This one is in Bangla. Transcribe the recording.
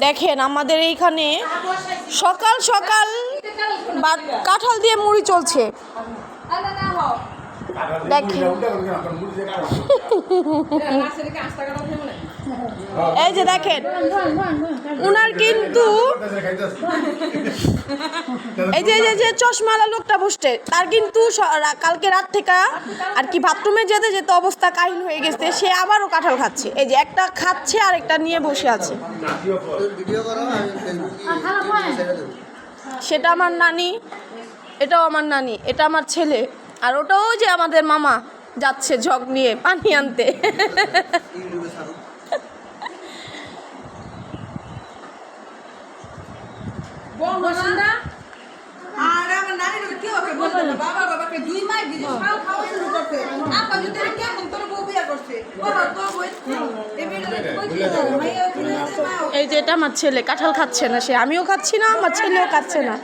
দেখেন আমাদের এইখানে সকাল সকাল কাঁঠাল দিয়ে মুড়ি চলছে। দেখেন এই যে দেখেন উনার কিন্তু এই যে চশমালা লোকটা বসছে তার কিন্তু কালকে রাত থেকে আর কি বাথরুমে যেতে যেতে অবস্থা কাহিল হয়ে গেছে, সে আবারও কাঁঠাল খাচ্ছে। এই যে একটা খাচ্ছে আর একটা নিয়ে বসে আছে। সেটা আমার নানি, এটাও আমার নানি, এটা আমার ছেলে, আর ওটাও যে আমাদের মামা যাচ্ছে জগ নিয়ে পানি আনতে। এই যে এটা আমার ছেলে কাঁঠাল খাচ্ছে না, সে আমিও খাচ্ছি না, আমার ছেলেও খাচ্ছে না।